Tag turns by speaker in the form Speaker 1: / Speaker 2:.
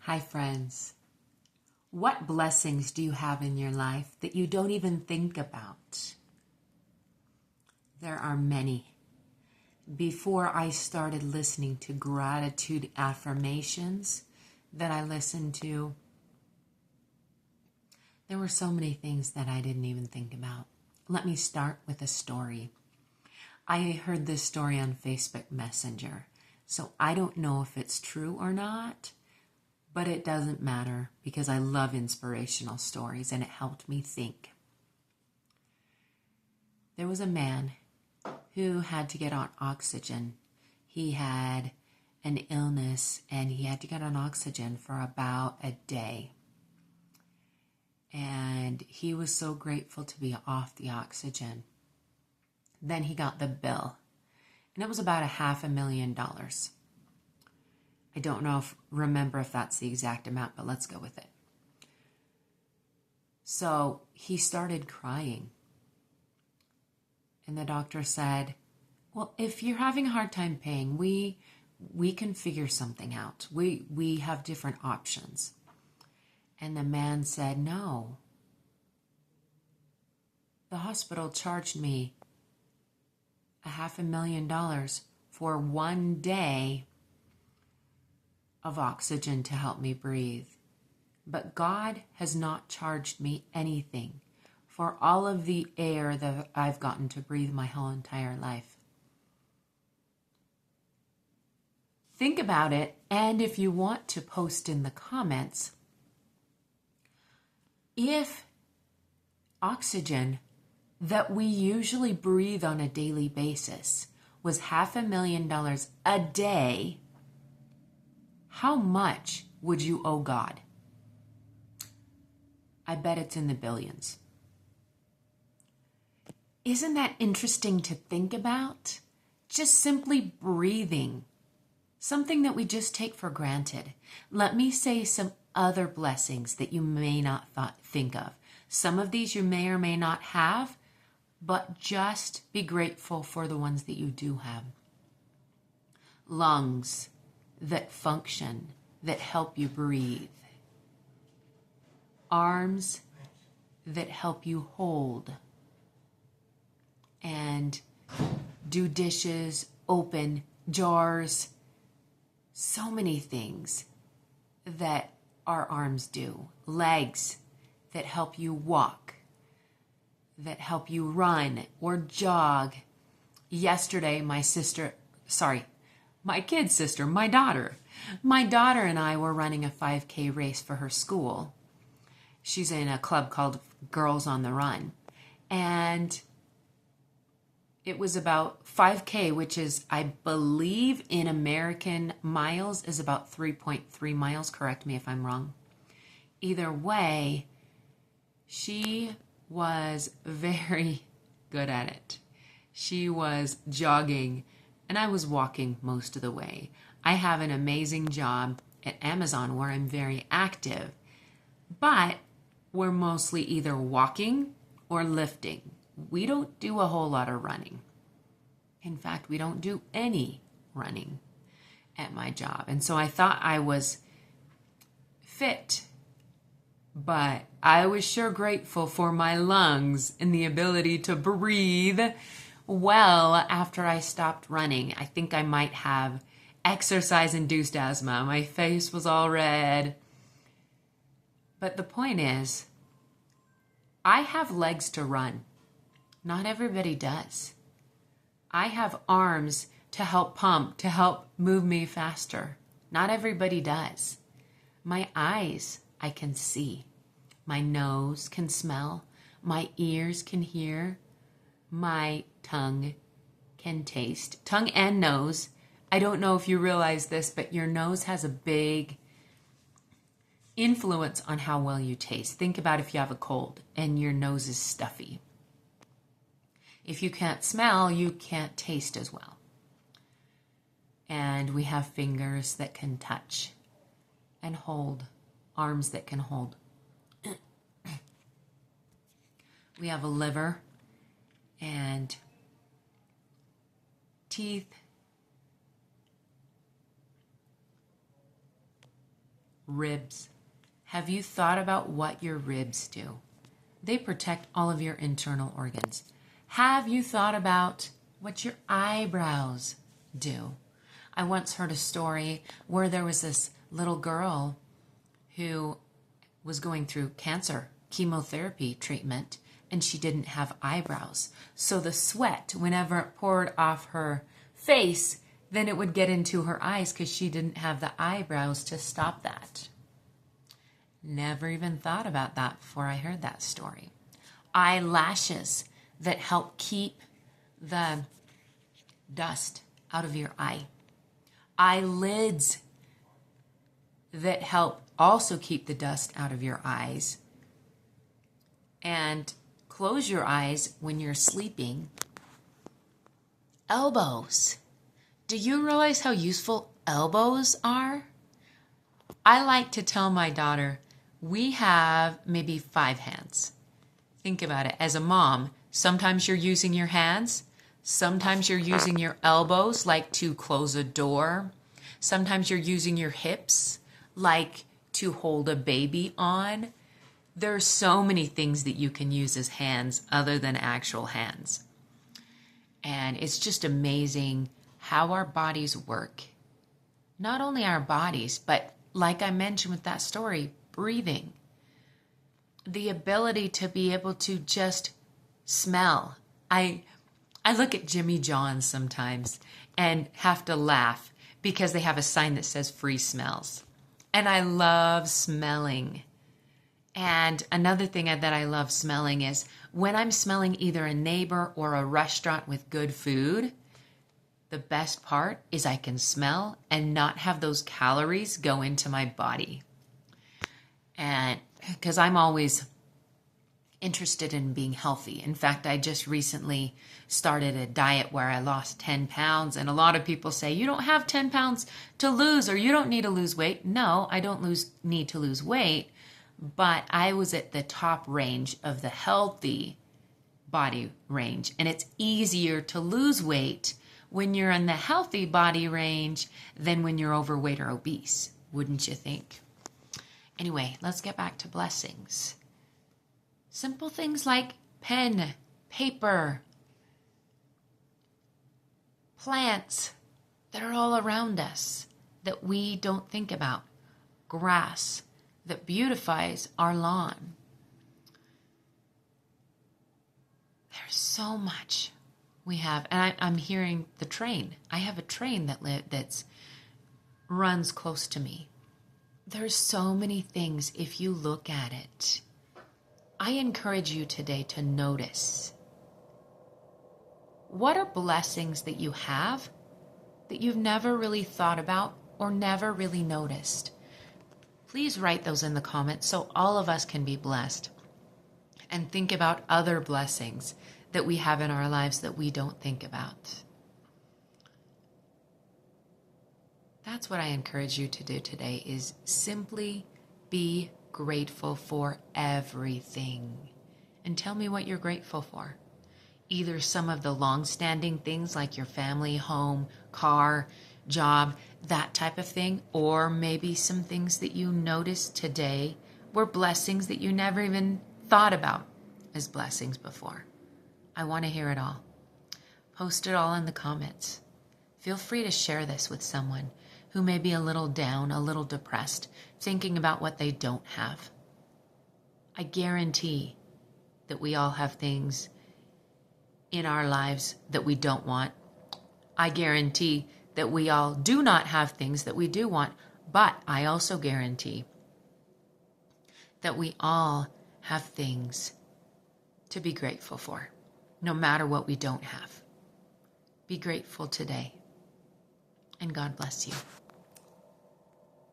Speaker 1: Hi, friends. What blessings do you have in your life that you don't even think about? There are many. Before I started listening to gratitude affirmations that I listened to, there were so many things that I didn't even think about. Let me start with a story. I heard this story on Facebook Messenger, so I don't know if it's true or not. But it doesn't matter because I love inspirational stories and it helped me think. There was a man who had to get on oxygen. He had an illness and he had to get on oxygen for about a day. And he was so grateful to be off the oxygen. Then he got the bill and it was about $500,000. I don't remember if that's the exact amount, but let's go with it. So he started crying. And the doctor said, well, if you're having a hard time paying, we can figure something out. We have different options. And the man said, no. The hospital charged me $500,000 for one day of oxygen to help me breathe. But God has not charged me anything for all of the air that I've gotten to breathe my whole entire life. Think about it, and if you want to post in the comments, if oxygen that we usually breathe on a daily basis was $500,000 a day, how much would you owe God? I bet it's in the billions. Isn't that interesting to think about? Just simply breathing, something that we just take for granted. Let me say some other blessings that you may not think of. Some of these you may or may not have, but just be grateful for the ones that you do have. Lungs that function, that help you breathe. Arms that help you hold and do dishes, open jars. So many things that our arms do. Legs that help you walk, that help you run or jog. Yesterday, my daughter and I were running a 5K race for her school. She's in a club called Girls on the Run. And it was about 5K, which is, I believe in American miles, is about 3.3 miles. Correct me if I'm wrong. Either way, she was very good at it. She was jogging and I was walking most of the way. I have an amazing job at Amazon where I'm very active, but we're mostly either walking or lifting. We don't do a whole lot of running. In fact, we don't do any running at my job. And so I thought I was fit, but I was sure grateful for my lungs and the ability to breathe well after I stopped running. I think I might have exercise-induced asthma. My face was all red. But the point is, I have legs to run. Not everybody does. I have arms to help pump, to help move me faster. Not everybody does. My eyes, I can see. My nose can smell. My ears can hear. My tongue can taste. Tongue and nose. I don't know if you realize this, but your nose has a big influence on how well you taste. Think about if you have a cold and your nose is stuffy. If you can't smell, you can't taste as well. And we have fingers that can touch and hold, arms that can hold. We have a liver and teeth Ribs. Have you thought about what your ribs do? They protect all of your internal organs. Have you thought about what your eyebrows do? I once heard a story where there was this little girl who was going through cancer, chemotherapy treatment, and she didn't have eyebrows. So the sweat, whenever it poured off her face, then it would get into her eyes because she didn't have the eyebrows to stop that. Never even thought about that before I heard that story. Eyelashes that help keep the dust out of your eye. Eyelids that help also keep the dust out of your eyes. And close your eyes when you're sleeping. Elbows. Do you realize how useful elbows are? I like to tell my daughter, we have maybe 5 hands. Think about it. As a mom, sometimes you're using your hands. Sometimes you're using your elbows, like to close a door. Sometimes you're using your hips, like to hold a baby on. There are so many things that you can use as hands other than actual hands. And it's just amazing how our bodies work. Not only our bodies, but like I mentioned with that story, breathing. The ability to be able to just smell. I look at Jimmy John's sometimes and have to laugh because they have a sign that says free smells. And I love smelling. And another thing that I love smelling is when I'm smelling either a neighbor or a restaurant with good food, the best part is I can smell and not have those calories go into my body. And because I'm always interested in being healthy. In fact, I just recently started a diet where I lost 10 pounds. And a lot of people say, you don't have 10 pounds to lose or you don't need to lose weight. No, I don't need to lose weight. But I was at the top range of the healthy body range. And it's easier to lose weight when you're in the healthy body range than when you're overweight or obese, wouldn't you think? Anyway, let's get back to blessings. Simple things like pen, paper, plants that are all around us that we don't think about. Grass that beautifies our lawn. There's so much we have. And I'm hearing the train. I have a train that runs close to me. There's so many things if you look at it. I encourage you today to notice. What are blessings that you have that you've never really thought about or never really noticed? Please write those in the comments so all of us can be blessed. And think about other blessings that we have in our lives that we don't think about. That's what I encourage you to do today, is simply be grateful for everything. And tell me what you're grateful for. Either some of the long-standing things like your family, home, car, job, that type of thing, or maybe some things that you noticed today were blessings that you never even thought about as blessings before. I want to hear it all. Post it all in the comments. Feel free to share this with someone who may be a little down, a little depressed, thinking about what they don't have. I guarantee that we all have things in our lives that we don't want. I guarantee that we all do not have things that we do want, but I also guarantee that we all have things to be grateful for, no matter what we don't have. Be grateful today, and God bless you.